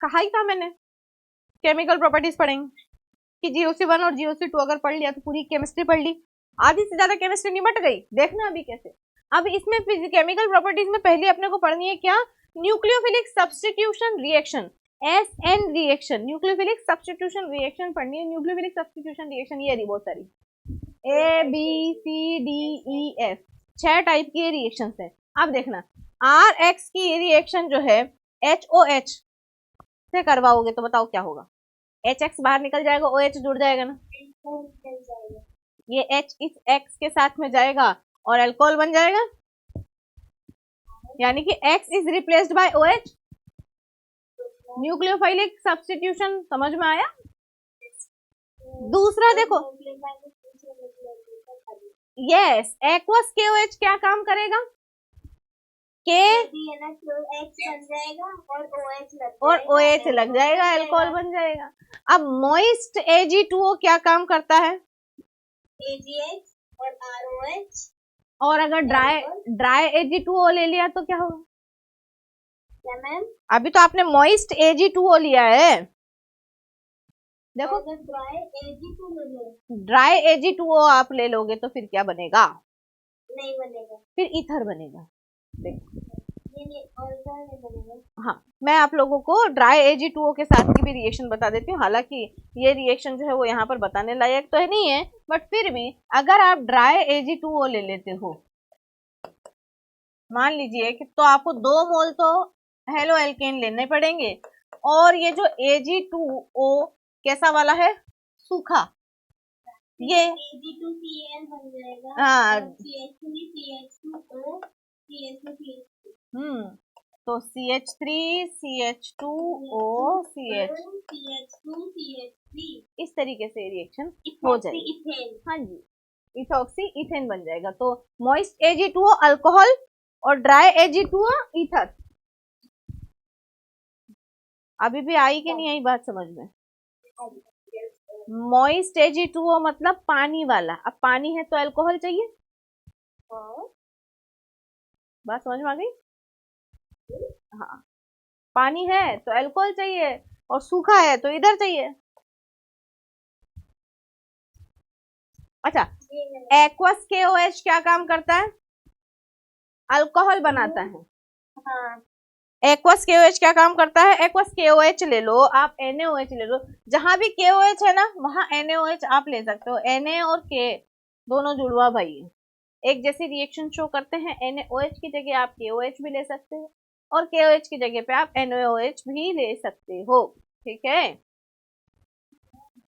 कहा ही था मैंने, केमिकल प्रॉपर्टीज पढ़ेंगे कि GOC1 और GOC2 अगर पढ़ लिया तो पूरी केमिस्ट्री पढ़ ली, आधी से ज्यादा केमिस्ट्री निपट गई। देखना अभी कैसे। अब इसमें केमिकल प्रॉपर्टीज में पहले अपने को पढ़नी है क्या, nucleophilic substitution reaction, SN reaction, nucleophilic substitution reaction पढ़नी है। न्यूक्लियोफिलिक सब्स्टिट्यूशन रिएक्शन ये रही बहुत सारी, ABCDEF 6 टाइप की रिएक्शन है। अब देखना RX की रिएक्शन जो है HOH से करवाओगे तो बताओ क्या होगा, HX बाहर निकल जाएगा, OH जुड़ जाएगा ना, ये H इस X के साथ में जाएगा और अल्कोहल बन जाएगा, यानी कि X is replaced by OH। Nucleophilic substitution समझ में आया। दूसरा देखो, यस एक्वस KOH क्या काम करेगा, K और OH लग जाएगा, अल्कोहल बन जाएगा। अब मोइस्ट Ag2O क्या काम करता है, AgH और ROH, और अगर ड्राई Ag2O ले लिया तो क्या होगा, क्या मैम, अभी तो आपने मोइस्ट Ag2O लिया है, देखो ड्राई Ag2O आप ले लोगे तो फिर क्या बनेगा, नहीं बनेगा, फिर ईथर बनेगा। देखो हाँ, मैं आप लोगों को ड्राई Ag2O के साथ की भी रिएक्शन बता देती हूँ। हालांकि ये रिएक्शन जो है वो यहाँ पर बताने लायक तो है नहीं है, बट फिर भी अगर आप ड्राई Ag2O ले लेते हो, मान लीजिए कि तो आपको 2 मोल तो हेलो एल्केन लेने पड़ेंगे, और ये जो Ag2O कैसा वाला है, सूखा, ये Ag2Cl बन जाएगा, हाँ तो CH3 CH2O CH2CH3 इस तरीके से रिएक्शन हो जाएगी। हाँ जी, इथॉक्सी इथेन बन जाएगा। तो मॉइस्ट Ag2O अल्कोहल और ड्राई Ag2O ईथर। अभी भी आई कि नहीं आई बात समझ में, मॉइस्ट Ag2O मतलब पानी वाला। अब पानी है तो अल्कोहल चाहिए, बात समझ में आ गई। हाँ, पानी है तो अल्कोहल चाहिए, और सूखा है तो इधर चाहिए। अच्छा, एक्वस KOH क्या काम करता है, अल्कोहल बनाता है। हाँ, एक्वस KOH क्या काम करता है, एक्वस KOH ले लो, आप NaOH ले लो, जहां भी KOH है ना वहां NaOH आप ले सकते हो। Na और K दोनों जुड़वा भाई है, एक जैसी रिएक्शन शो करते हैं। NaOH की जगह आप KOH भी ले सकते हो, और KOH की जगह पे आप NaOH भी ले सकते हो, ठीक है।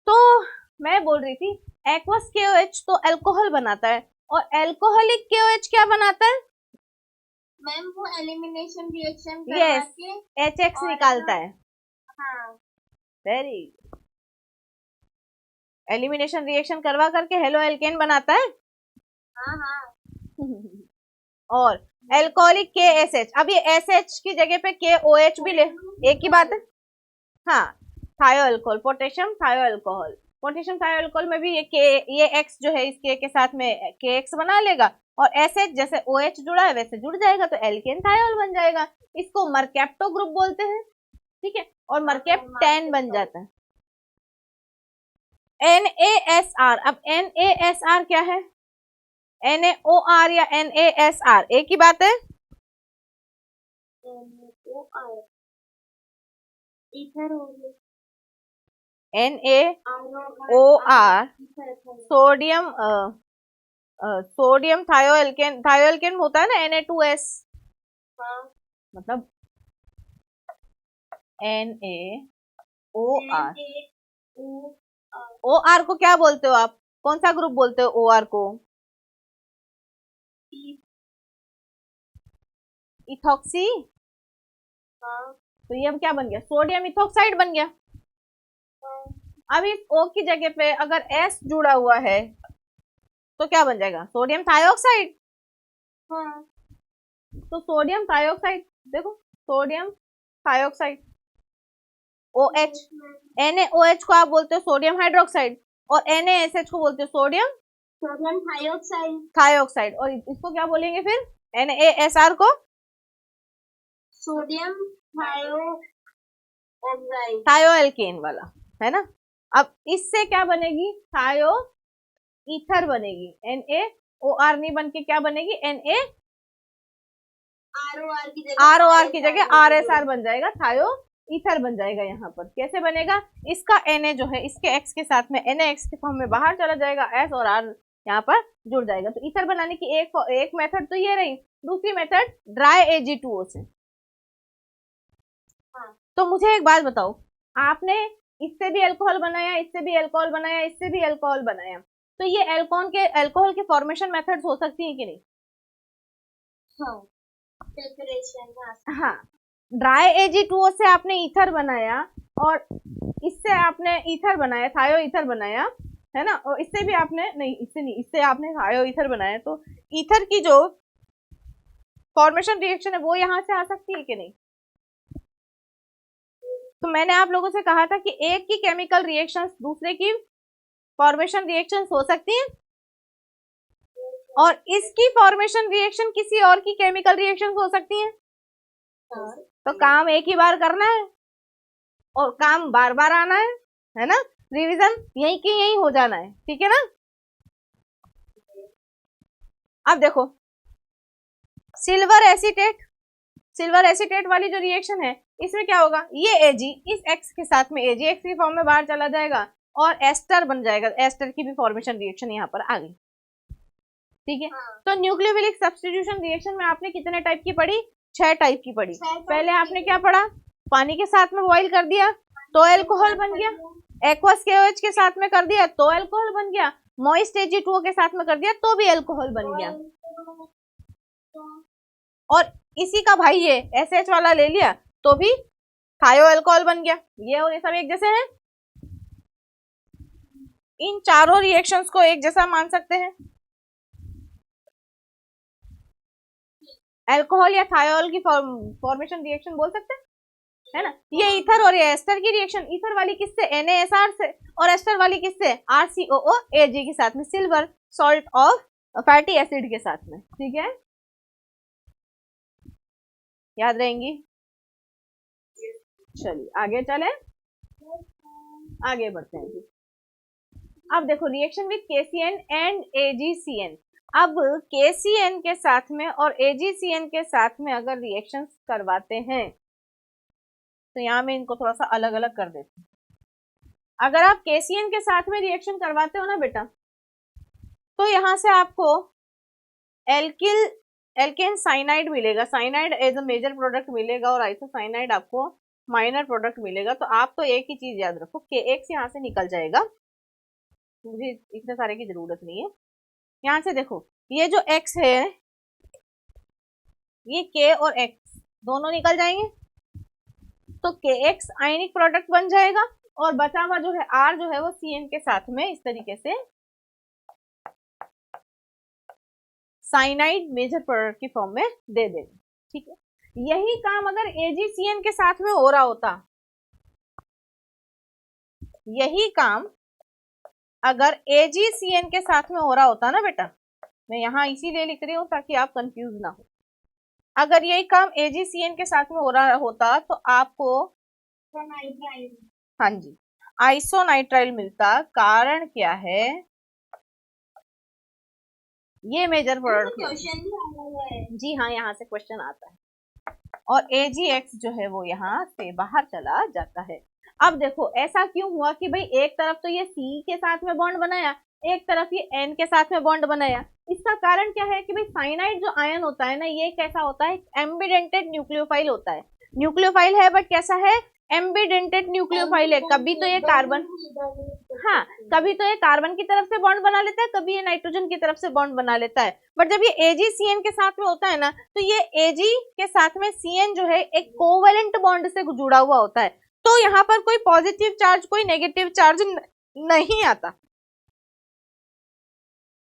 तो मैं बोल रही थी एक्वस KOH तो अल्कोहल बनाता है, और अल्कोहलिक KOH क्या बनाता है मैम, वो एलिमिनेशन रिएक्शन करवा के HX निकालता है। हाँ, वेरी एलिमिनेशन रिएक्शन करवा करके हेलो एल्केन बनाता है। हाँ हाँ और एल्कोहलिक KSH, अब ये SH की जगह पे KOH भी ले, एक ही बात है। हाँ, थायो अल्कोहल, पोटेशियम थायो अल्कोहल, पोटेशियम थायो अल्कोहल में भी ये X जो है इस K के साथ में KX बना लेगा, और SH जैसे OH जुड़ा है वैसे जुड़ जाएगा तो एल्केन थायोल बन जाएगा। इसको मर्केप्टो ग्रुप बोलते हैं, ठीक है, और मर्केप्ट 10 बन जाता है। NaSR, अब NaSR क्या है, NaOR या NaSR एक ही बात है। NaOR सोडियम सोडियम थायोएल्केन, थायोएल्केन होता है ना Na2S, मतलब NaOR। OR को क्या बोलते हो आप, कौन सा ग्रुप बोलते हो OR को, इथॉक्सी। तो ये अब क्या बन गया, सोडियम इथॉक्साइड बन गया। अब इस O की जगह पे अगर S जुड़ा हुआ है तो क्या बन जाएगा, सोडियम थायोक्साइड। हाँ, तो सोडियम थायोक्साइड, देखो सोडियम थायोक्साइड OH, NaOH को आप बोलते हो सोडियम हाइड्रोक्साइड, और NaSH को बोलते हो सोडियम थायोक्साइड, थायोक्साइड। और इसको क्या बोलेंगे फिर, NaSR को सोडियम थायो थायो एल्केन वाला, है ना। अब इससे क्या बनेगी, थायो ईथर बनेगी, NaOR नहीं बन के क्या बनेगी, ROR की जगह RSR बन जाएगा, थायो ईथर बन जाएगा। यहाँ पर कैसे बनेगा, इसका Na जो है इसके X के साथ में NaX के फॉर्म में बाहर चला जाएगा, S और R यहाँ पर जुड़ जाएगा। तो ईथर बनाने की एक मेथड तो ये रही, दूसरी मेथड ड्राई Ag2O से। तो मुझे एक बात बताओ, आपने इससे भी अल्कोहल बनाया, इससे भी अल्कोहल बनाया, इससे भी अल्कोहल बनाया, तो ये अल्कोहल के फॉर्मेशन मेथड्स हो सकती हैं कि नहीं? हाँ, ड्राई Ag2O से आपने ईथर बनाया और इससे आपने ईथर बनाया, थायो ईथर बनाया, है ना। और इससे भी आपने नहीं, इससे नहीं, इससे आपने थायो ईथर बनाया, तो ईथर की जो फॉर्मेशन रिएक्शन है वो यहां से आ सकती है कि नहीं? तो मैंने आप लोगों से कहा था कि एक की केमिकल रिएक्शंस दूसरे की फॉर्मेशन रिएक्शंस हो सकती हैं, और इसकी फॉर्मेशन रिएक्शन किसी और की केमिकल रिएक्शंस हो सकती हैं। तो काम एक ही बार करना है और काम बार बार आना है ना, रिवीजन यही की यही हो जाना है, ठीक है ना। अब देखो सिल्वर एसीटेट वाली जो रिएक्शन है, इसमें क्या होगा, ये Ag इस X के साथ में AgX की फॉर्म में बाहर चला जाएगा और एस्टर बन जाएगा, एस्टर की भी फॉर्मेशन रिएक्शन यहाँ पर आ गई, ठीक है। तो न्यूक्लियोफिलिक सब्स्टिट्यूशन रिएक्शन में आपने कितने टाइप की पढ़ी, 6 टाइप की पढ़ी। पहले आपने क्या पढ़ा, पानी के साथ में बॉइल कर दिया तो अल्कोहल बन गया, एक्वस KOH के साथ में कर दिया तो अल्कोहल बन गया, मॉइस्ट Ag2O के साथ में कर दिया तो भी अल्कोहल बन गया, और इसी का भाई ये SH वाला ले लिया तो भी थायो अल्कोहल बन गया। ये और ये सब एक जैसे हैं, इन चारों रिएक्शंस को एक जैसा मान सकते हैं। अल्कोहल या थायोल की फॉर्मेशन रिएक्शन बोल सकते हैं, है ना। ये ईथर और ये एस्टर की रिएक्शन, ईथर वाली किससे, NaSR से, और एस्टर वाली किससे, RCOOAg के साथ में, silver salt of fatty acid के साथ में, ठीक है, याद रहेंगी। चलिए आगे चले, आगे बढ़ते हैं जी। अब देखो reaction with KCN and AgCN। अब KCN के साथ में और AgCN के साथ में अगर रिएक्शंस करवाते हैं तो यहाँ में इनको थोड़ा सा अलग अलग कर देते हैं। अगर आप KCN के साथ में रिएक्शन करवाते हो ना बेटा, तो यहाँ से आपको एल्केन साइनाइड मिलेगा, cyanide as a major product मिलेगा और आइसोसाइनाइड आपको माइनर प्रोडक्ट मिलेगा। तो आप तो एक ही चीज याद रखो, KX यहाँ से निकल जाएगा, मुझे इतने सारे की जरूरत नहीं है। यहाँ से देखो ये जो X है, ये K और X दोनों निकल जाएंगे, तो KX आयनिक प्रोडक्ट बन जाएगा और बचा हुआ जो है R जो है वो CN के साथ में इस तरीके से साइनाइड मेजर प्रोडक्ट की फॉर्म में दे देंगे, ठीक है। यही काम अगर AgCN के साथ में हो रहा होता, यही काम अगर AgCN के साथ में हो रहा होता ना बेटा, मैं यहाँ इसीलिए लिख रही हूँ ताकि आप कंफ्यूज ना हो, अगर यही काम AgCN के साथ में हो रहा होता तो आपको हाँ जी आइसोनाइट्राइल मिलता। कारण क्या है, ये मेजर प्रोडक्ट जी हाँ, यहाँ से क्वेश्चन आता है और AgX जो है वो यहाँ से बाहर चला जाता है। अब देखो ऐसा क्यों हुआ कि भाई एक तरफ तो ये C के साथ में बॉन्ड बनाया, एक तरफ ये N के साथ में बॉन्ड बनाया। इसका कारण क्या है कि भाई साइनाइड जो आयन होता है ना, ये कैसा होता है, एम्बिडेंटेड न्यूक्लियोफाइल होता है। न्यूक्लियोफाइल है बट कैसा है, एम्बिडेंटेड न्यूक्लियोफाइल है। कभी तो ये कार्बन, हाँ कभी तो ये कार्बन की तरफ से बॉन्ड बना लेता है, कभी ये नाइट्रोजन की तरफ से बॉन्ड बना लेता है। बट जब ये AgCN के साथ में होता है ना, तो ये Ag के साथ में CN जो है एक कोवेलेंट बॉन्ड से जुड़ा हुआ होता है, तो यहाँ पर कोई पॉजिटिव चार्ज कोई नेगेटिव चार्ज नहीं आता,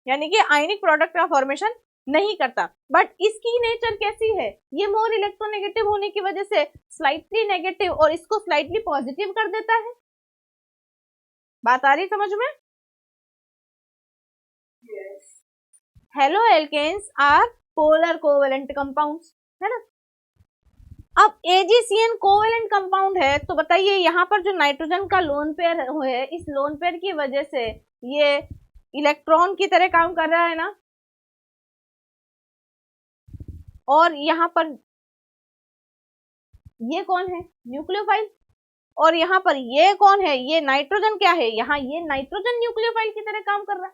यानी कि आयनिक प्रोडक्ट का फॉर्मेशन नहीं करता। बट इसकी नेचर कैसी है, ये मोर इलेक्ट्रोनेगेटिव होने की वजह से स्लाइटली नेगेटिव और इसको स्लाइटली पॉजिटिव कर देता है। बात आ रही समझ में? Haloalkanes are polar covalent compounds, है ना। अब AgCN कोवेलेंट कंपाउंड है, तो बताइए यहाँ पर जो नाइट्रोजन का लोन पेयर है, इस लोन पेयर की वजह से ये इलेक्ट्रॉन की तरह काम कर रहा है ना, और यहाँ पर ये कौन है, न्यूक्लियोफाइल, और यहाँ पर ये कौन है, ये नाइट्रोजन क्या है, यहाँ ये नाइट्रोजन न्यूक्लियोफाइल की तरह काम कर रहा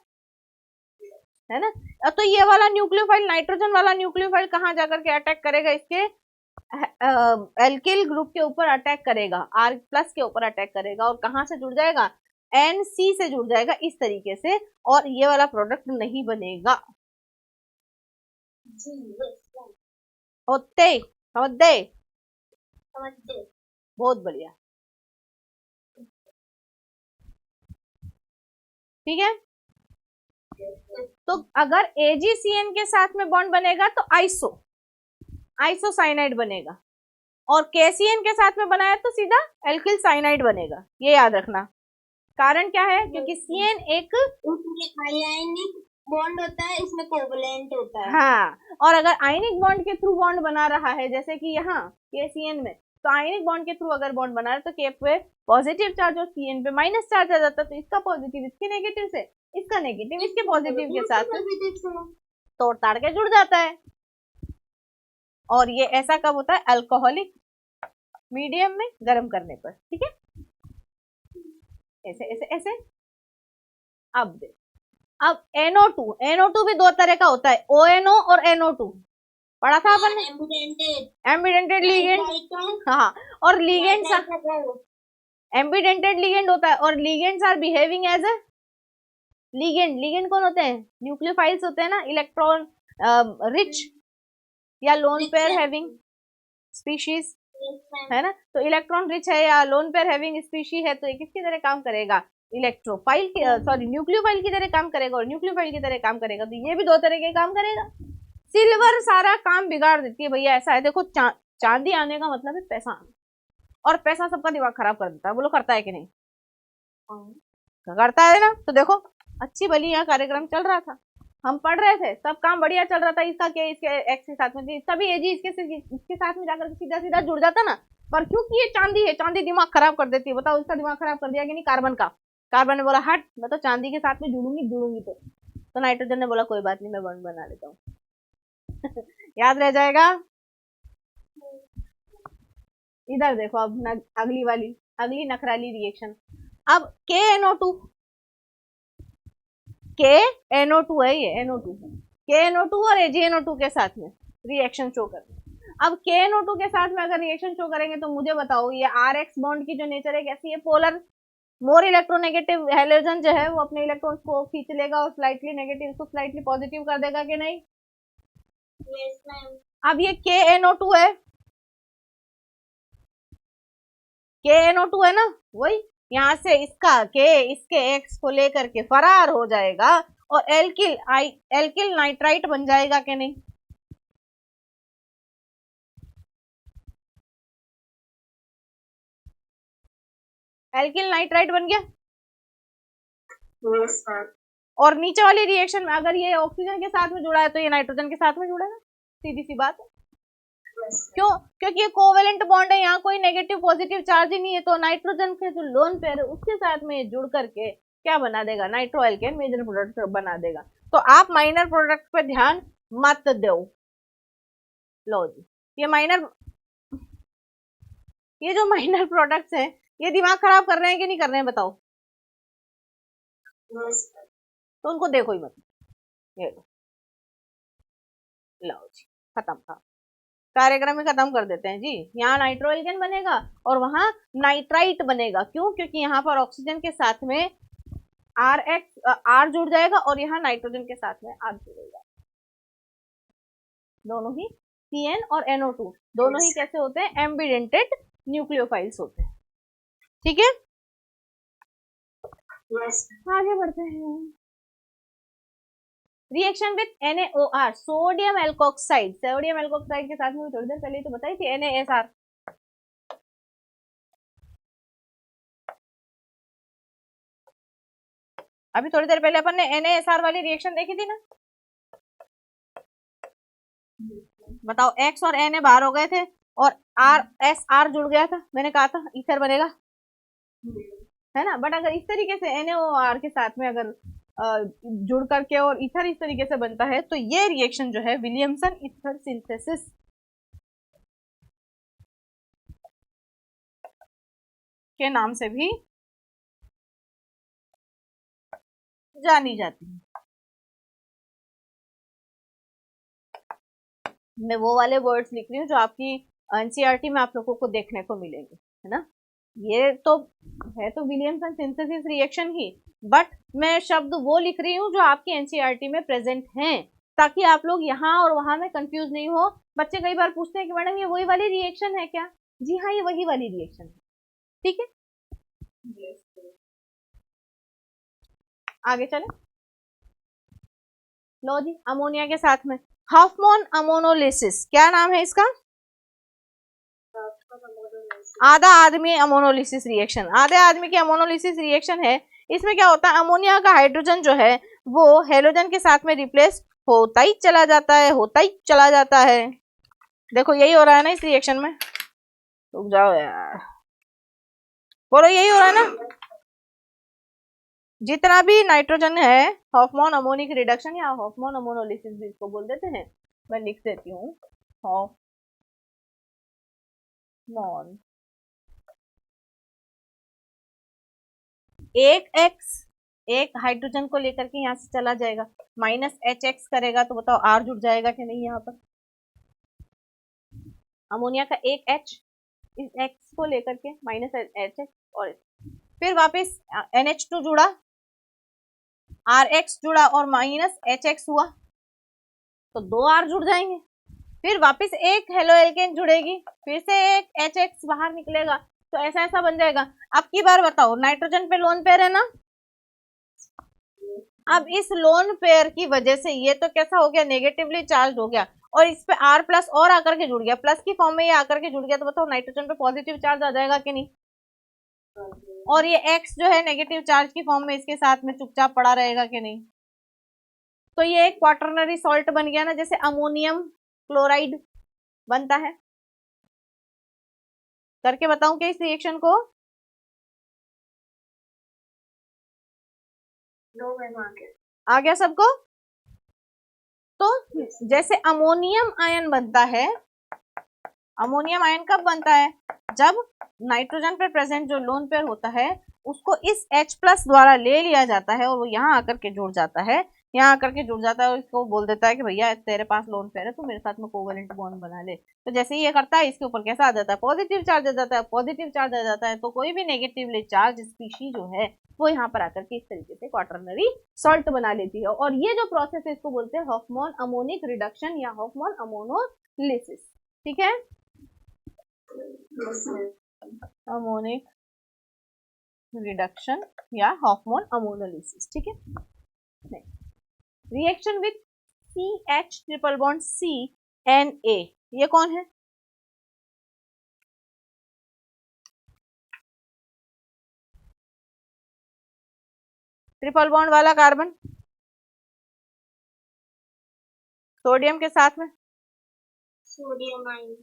है ना। अब तो ये वाला न्यूक्लियोफाइल, नाइट्रोजन वाला न्यूक्लियोफाइल कहाँ जाकर के अटैक करेगा, इसके एल्किल ग्रुप के ऊपर अटैक करेगा, R प्लस के ऊपर अटैक करेगा, और कहाँ से जुड़ जाएगा, NC से जुड़ जाएगा इस तरीके से, और ये वाला प्रोडक्ट नहीं बनेगा। होते समझ दे, बहुत बढ़िया, ठीक है। तो अगर AgCN के साथ में बॉन्ड बनेगा तो आइसोसाइनाइड बनेगा, और KCN के साथ में बनाया तो सीधा एल्किल साइनाइड बनेगा, ये याद रखना। कारण क्या है, क्योंकि CN एक आयनिक बॉन्ड होता है, इसमें कोवलेंट होता है। हाँ, और अगर आयनिक बॉन्ड के थ्रू बॉन्ड बना रहा है, जैसे कि यहाँ KCN में, तो आयनिक बॉन्ड के थ्रू अगर बॉन्ड बना रहा है तो K पे पॉजिटिव चार्ज और CN पे माइनस चार्ज आ जाता है, तो इसका पॉजिटिव इसके नेगेटिव से, इसका नेगेटिव इसके पॉजिटिव के साथ तोड़ ताड़ के जुड़ जाता है। और ये ऐसा कब होता है, अल्कोहलिक मीडियम में गर्म करने पर, ठीक है, ऐसे ऐसे ऐसे। अब देख, अब NO2 भी दो तरह का होता है, ONO और NO2, पढ़ा था अपन ने, एम्बिडेंटेड लिगेंड, हाँ, और लिगेंड्स, एम्बिडेंटेड लिगेंड होता है, और ligands are behaving as a ligand कौन होते हैं, न्यूक्लियोफाइल्स होते हैं ना, इलेक्ट्रॉन रिच या लोन पेयर हैविंग स्पीशीज, है ना, तो इलेक्ट्रॉन रिच है या लोन पेयर हैविंग स्पीशी है, तो ये किसकी तरह काम करेगा, इलेक्ट्रोफाइल की, सॉरी न्यूक्लियोफाइल की तरह काम करेगा, और न्यूक्लियोफाइल की तरह काम करेगा, तो ये भी दो तरह के काम करेगा। सिल्वर सारा काम बिगाड़ देती है भैया, ऐसा है, देखो चांदी आने का मतलब है पैसा आना, और पैसा सबका दिमाग खराब कर देता है, बोलो करता है कि नहीं, करता है ना। तो देखो अच्छी भली यहाँ कार्यक्रम चल रहा था, हम पढ़ रहे थे, सब काम बढ़िया चल रहा था, इसका के इसके एक्स के साथ में, इसका भी एजी इसके साथ में जाकर सीधा सीधा जुड़ जाता ना, पर क्योंकि ये चांदी है, चांदी दिमाग खराब कर देती है, बताओ इसका दिमाग खराब कर दिया कि नहीं, कार्बन का, कार्बन ने बोला हट, मैं तो चांदी के साथ में जुड़ूंगी तो नाइट्रोजन ने बोला कोई बात नहीं, मैं बॉन्ड बना लेता हूँ। याद रह जाएगा। इधर देखो अब अगली नखराली रिएक्शन। अब KNO2 है, ये NO2 KNO2 और AgNO2 के साथ में रिएक्शन शो कर, अब KNO2 के साथ में अगर रिएक्शन शो करेंगे तो मुझे बताओ ये RX बॉन्ड की जो नेचर है कैसी है, पोलर, मोर इलेक्ट्रोनेगेटिव हैलोजन जो है वो अपने इलेक्ट्रॉन्स को खींच लेगा और स्लाइटली नेगेटिव को स्लाइटली पॉजिटिव कर देगा कि नहीं। अब ये KNO2 है, KNO2 है ना, वही यहाँ से इसका K इसके X को लेकर के फरार हो जाएगा और एल्किल नाइट्राइट बन जाएगा कि नहीं। एल्किल नाइट्राइट बन गया। और नीचे वाली रिएक्शन में अगर ये ऑक्सीजन के साथ में जुड़ा है तो ये नाइट्रोजन के साथ में जुड़ेगा, सीधी सी बात है। क्यों, क्योंकि ये कोवेलेंट बॉन्ड है, यहाँ कोई नेगेटिव पॉजिटिव चार्ज ही नहीं है, तो नाइट्रोजन के जो लोन पेयर है उसके साथ में जुड़ करके क्या बना देगा, नाइट्रो एल्केन मेजर प्रोडक्ट बना देगा। तो आप माइनर प्रोडक्ट पे ध्यान मत दो। लो जी, ये जो माइनर प्रोडक्ट्स हैं ये दिमाग खराब कर रहे हैं कि नहीं कर रहे हैं बताओ। तो उनको देखो ही मत, ये लो जी, खत्म था, कार्यक्रम में खत्म कर देते हैं जी। यहाँ नाइट्रो एल्केन बनेगा और वहां नाइट्राइट बनेगा, क्यों, क्योंकि यहाँ पर ऑक्सीजन के साथ में R जुड़ जाएगा और यहाँ नाइट्रोजन के साथ में R जुड़ेगा। दोनों ही CN और NO2 दोनों ही कैसे होते हैं, एम्बिडेंटेड न्यूक्लियोफाइल्स होते हैं, ठीक है। आगे बढ़ते हैं। Reaction with NaOR, sodium alkoxide, sodium alkoxide के साथ में थोड़ी देर पहले तो बताई थी NaSR। अभी थोड़ी देर पहले अपन ने NaSR वाली रिएक्शन देखी थी ना, बताओ X और Na बाहर हो गए थे और आर एस आर जुड़ गया था, मैंने कहा था ईथर बनेगा, है ना। बट अगर इस तरीके से NaOR के साथ में अगर जुड़ करके और ईथर इस तरीके से बनता है तो ये रिएक्शन जो है विलियमसन ईथर सिंथेसिस के नाम से भी जानी जाती है। मैं वो वाले वर्ड्स लिख रही हूँ जो आपकी एनसीईआरटी में आप लोगों को देखने को मिलेंगे, है ना। ये तो है तो Williamson synthesis reaction he, but मैं शब्द वो लिख रही हूँ जो आपकी एनसीईआरटी में प्रेजेंट हैं, ताकि आप लोग यहाँ और वहां में कंफ्यूज नहीं हो। बच्चे कई बार पूछते हैं कि मैडम ये वही वाली रिएक्शन है क्या? जी हाँ, ये वही वाली रिएक्शन है, ठीक है। आगे चले, लो जी, अमोनिया के साथ में हॉफमैन अमोनोलिसिस, क्या नाम है इसका? आधा आदमी अमोनोलिसिस रिएक्शन, आधे आदमी की अमोनोलिसिस रिएक्शन है। इसमें क्या होता है, अमोनिया का हाइड्रोजन जो है वो हेलोजन के साथ में रिप्लेस होता ही चला जाता है, होता ही चला जाता है। देखो यही हो रहा है ना इस रिएक्शन में, रुक जाओ यार, बोलो यही हो रहा है ना। जितना भी नाइट्रोजन है, हॉफमैन अमोनिक रिडक्शन या हॉफमैन अमोनोलिसिस भी इसको बोल देते हैं, मैं लिख देती हूँ हॉफमैन। एक एक्स एक हाइड्रोजन को लेकर के यहाँ से चला जाएगा, -HX करेगा तो बताओ R जुड़ जाएगा कि नहीं। यहाँ पर अमोनिया का एक H इस X को लेकर के -HX, और फिर वापस NH2 जुड़ा, RX जुड़ा और -HX हुआ तो 2 R जुड़ जाएंगे। फिर वापस एक हेलो एल्केन जुड़ेगी, फिर से एक HX बाहर निकलेगा, तो ऐसा ऐसा बन जाएगा। अब की बार बताओ, नाइट्रोजन पे लोन पेयर है ना, अब इस लोन पेयर की वजह से ये तो कैसा हो गया, नेगेटिवली चार्ज हो गया, और इस पे R प्लस और आकर के जुड़ गया, प्लस की फॉर्म में ये आकर के जुड़ गया, तो बताओ नाइट्रोजन पे पॉजिटिव चार्ज आ जाएगा कि नहीं। और ये X जो है नेगेटिव चार्ज की फॉर्म में इसके साथ में चुपचाप पड़ा रहेगा कि नहीं। तो ये एक क्वाटरनरी सॉल्ट बन गया ना, जैसे अमोनियम क्लोराइड बनता है। करके बताऊं क्या इस रिएक्शन को? आ गया सबको? तो जैसे अमोनियम आयन बनता है, अमोनियम आयन कब बनता है, जब नाइट्रोजन पर प्रेजेंट जो लोन पेयर होता है उसको इस H+ द्वारा ले लिया जाता है और वो यहाँ आकर के जुड़ जाता है, यहाँ आकर के जुड़ जाता है और इसको बोल देता है कि भैया तेरे पास लोन पेयर है, तो मेरे साथ में कोवेलेंट बॉन्ड बना ले। तो जैसे ही ये करता है, इसके ऊपर कैसा आ जाता है, पॉजिटिव चार्ज आ जाता है, पॉजिटिव चार्ज आ जाता है, तो कोई भी नेगेटिवली चार्ज स्पीशी जो है वो यहाँ पर आकर के इस तरीके से क्वाटरनरी सॉल्ट बना लेती है। और ये जो प्रोसेस है इसको बोलते हैं हॉफमैन अमोनिक रिडक्शन या हॉफमैन अमोनोलिसिस, ठीक है। अमोनिक रिडक्शन या हॉफमैन अमोनोलिसिस, ठीक है। Reaction with CH triple bond CNA, ये कौन है? ट्रिपल बॉन्ड वाला कार्बन सोडियम के साथ में, सोडियम आयन,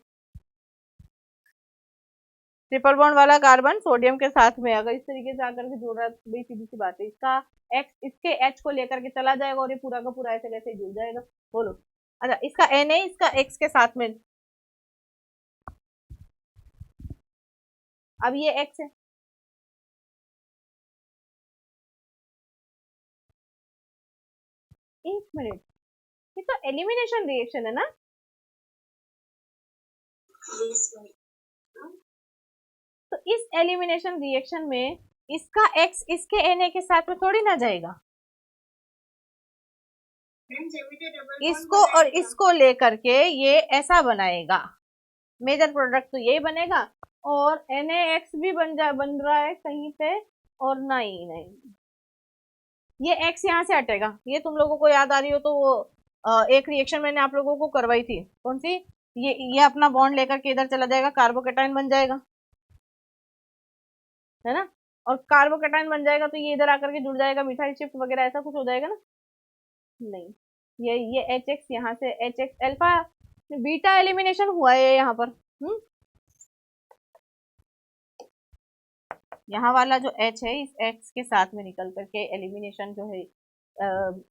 ट्रिपल बॉन्ड वाला कार्बन सोडियम के साथ में अगर इस तरीके से आकर के जुड़ रहा है तो बड़ी सीधी सी बात है, इसका X इसके H को लेकर के चला जाएगा और ये पूरा का पूरा ऐसे कैसे जुड़ जाएगा, बोलो। अच्छा, इसका Na इसका X के साथ में, अब ये X है, एक मिनट, ये तो एलिमिनेशन रिएक्शन है ना। तो इस एलिमिनेशन रिएक्शन में इसका X इसके Na के साथ में थोड़ी ना जाएगा, इसको और इसको लेकर के ये ऐसा बनाएगा, मेजर प्रोडक्ट तो यही बनेगा, और NaX भी बन रहा है कहीं पे, और नहीं नहीं ये X यहाँ से हटेगा। ये तुम लोगों को याद आ रही हो तो वो एक रिएक्शन मैंने आप लोगों को करवाई थी, कौन सी, ये अपना बॉन्ड लेकर के इधर चला जाएगा, कार्बोकेटाइन बन जाएगा, है ना। और कार्बोकेटाइन बन जाएगा तो ये इधर आकर के जुड़ जाएगा, मिथाइल शिफ्ट वगैरह ऐसा कुछ हो जाएगा ना, नहीं। ये HX यहाँ से HX अल्फा बीटा एलिमिनेशन हुआ है यहाँ पर, यहाँ वाला जो H है इस X के साथ में निकल करके एलिमिनेशन जो है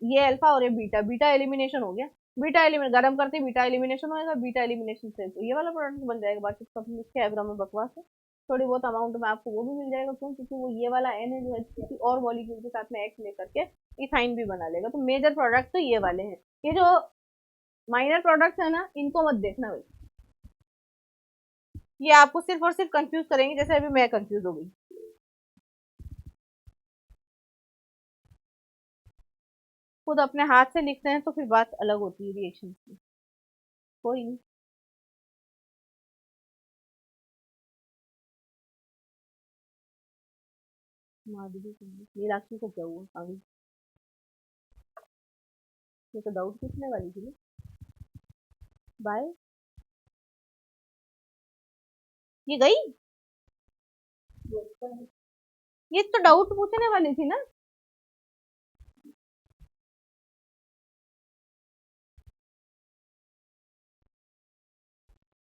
ये अल्फा और ये बीटा, बीटा एलिमिनेशन हो गया, बीटा एलिमिनेशन गर्म करते बीटा एलिमिनेशन होगा, बीटा एलिमिनेशन से तो ये वाला प्रोडक्ट बन जाएगा। बाकी सब इसके एग्राम में बकवास है, थोड़ी बहुत अमाउंट में आपको वो भी मिल जाएगा। क्यों? क्योंकि वो ये वाला N है जो है किसी और मॉलिक्यूल के साथ में X लेकर के इथाइन भी बना लेगा। तो मेजर प्रोडक्ट तो ये वाले हैं, ये जो माइनर प्रोडक्ट्स है ना इनको मत देखना भाई, ये आपको सिर्फ और सिर्फ कंफ्यूज करेंगे, जैसे अभी मैं कंफ्यूज हो गई। खुद अपने हाथ से लिखते हैं तो फिर बात अलग होती है रिएक्शन की। कोई नहीं, मीनाक्षी को क्या हुआ आगे? ये तो डाउट पूछने वाली थी ना। बाय, ये गई, ये तो डाउट पूछने वाली थी ना।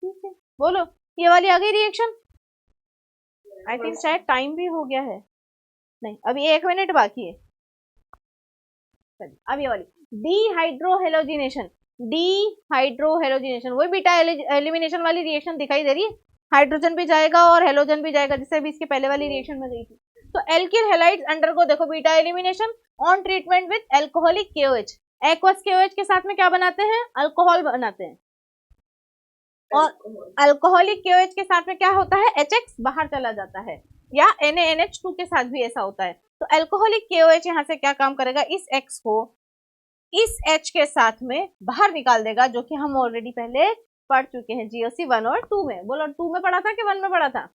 ठीक है बोलो, ये वाली आ गई रिएक्शन। आई थिंक शायद टाइम भी हो गया है, नहीं अभी 1 मिनट बाकी है। चलिए अब ये वाली डीहाइड्रोहेलोजिनेशन, डीहाइड्रोहेलोजिनेशन वही बीटा एलिमिनेशन वाली रिएक्शन दिखाई दे रही है, हाइड्रोजन भी जाएगा और हेलोजन भी जाएगा, जिससे अभी इसके पहले वाली रिएक्शन में गई थी। तो एल्किल हैलाइड्स अंडरगो देखो beta elimination on treatment with alcoholic KOH, aqueous KOH के साथ में क्या बनाते हैं? अल्कोहल बनाते हैं, और अल्कोहलिक केओएच के साथ में क्या होता है? HX बाहर चला जाता है, या NaNH2 के साथ भी ऐसा होता है। तो अल्कोहलिक KOH यहाँ से क्या काम करेगा? इस X को इस H के साथ में बाहर निकाल देगा, जो कि हम ऑलरेडी पहले पढ़ चुके हैं GOC 1 और 2 में। बोलो 2 में पढ़ा था कि 1 में पढ़ा था?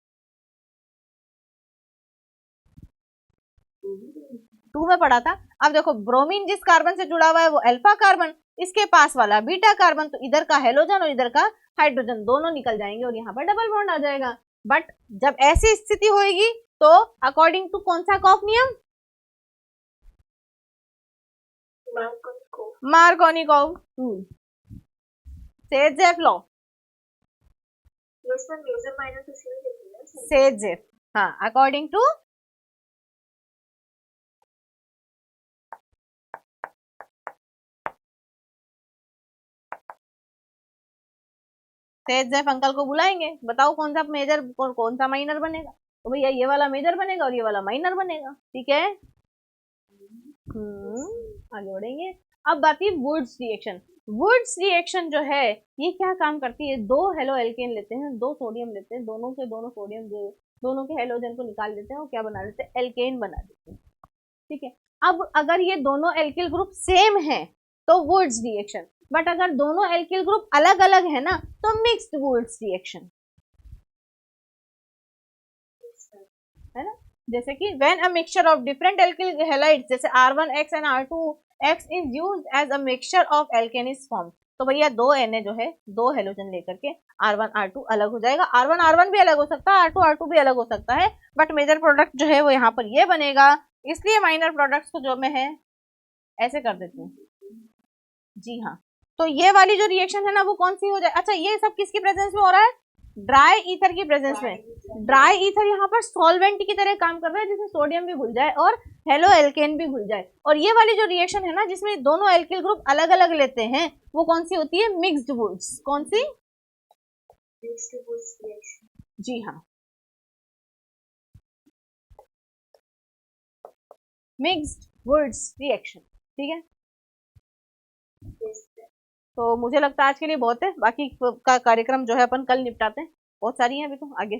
2 में पढ़ा था। अब देखो ब्रोमीन जिस कार्बन से जुड़ा हुआ है वो अल्फा कार्बन, इसके पास वाला बीटा कार्बन, तो इधर का हेलोजन और इधर का हाइड्रोजन दोनों निकल जाएंगे और यहाँ पर डबल बॉन्ड आ जाएगा। बट जब ऐसी स्थिति होगी तो अकॉर्डिंग टू कौन सा कॉफ नियम? मार्कोनिकॉफ रूल, सेजेफ लॉ, सेजेफ, हाँ अकॉर्डिंग टू सेजेफ अंकल को बुलाएंगे, बताओ कौन सा मेजर और कौन सा माइनर बनेगा? तो भैया ये वाला मेजर बनेगा और ये वाला माइनर बनेगा, ठीक है। आगे बढ़ेंगे। अब बात है वुड्स रिएक्शन। वुड्स रिएक्शन जो है ये क्या काम करती है? 2 हेलो एल्केन लेते हैं, 2 सोडियम लेते हैं, दोनों के दोनों सोडियम दोनों के हेलोजन को निकाल देते हैं और क्या बना देते हैं? एल्केन बना देते हैं, ठीक है। अब अगर ये दोनों एल्किल ग्रुप सेम है तो वुड्स रिएक्शन, बट अगर दोनों एल्किल ग्रुप अलग अलग है ना तो मिक्स्ड वुड्स रिएक्शन, है ना। जैसे कि when a mixture of different alkyl halides जैसे R1X and R2X is used as a mixture of alkane is form. तो भैया 2 Na जो है 2 हेलोजन लेकर के R1 R2 अलग हो जाएगा, R1 R1 भी अलग हो सकता है, R2 R2 भी अलग हो सकता है, बट मेजर प्रोडक्ट जो है वो यहाँ पर ये बनेगा। इसलिए माइनर प्रोडक्ट्स को जो में है ऐसे कर देते हैं, जी हाँ। तो ये वाली जो रिएक्शन है ना वो कौन सी हो जाए? अच्छा ये सब किसकी प्रेजेंस में हो रहा है? ड्राई ईथर की प्रेजेंस में। ड्राई ईथर यहाँ पर सॉल्वेंट की तरह काम कर रहा है, जिसमें सोडियम भी घुल जाए और हेलो एल्केन भी घुल जाए। और ये वाली जो रिएक्शन है ना जिसमें दोनों एल्किल ग्रुप अलग अलग लेते हैं वो कौन सी होती है? Mixed woods. कौन सी? जी हाँ, मिक्स्ड वुड्स रिएक्शन, ठीक है। तो मुझे लगता है आज के लिए बहुत है, बाकी का कार्यक्रम जो है अपन कल निपटाते हैं, बहुत सारी हैं अभी तो आगे।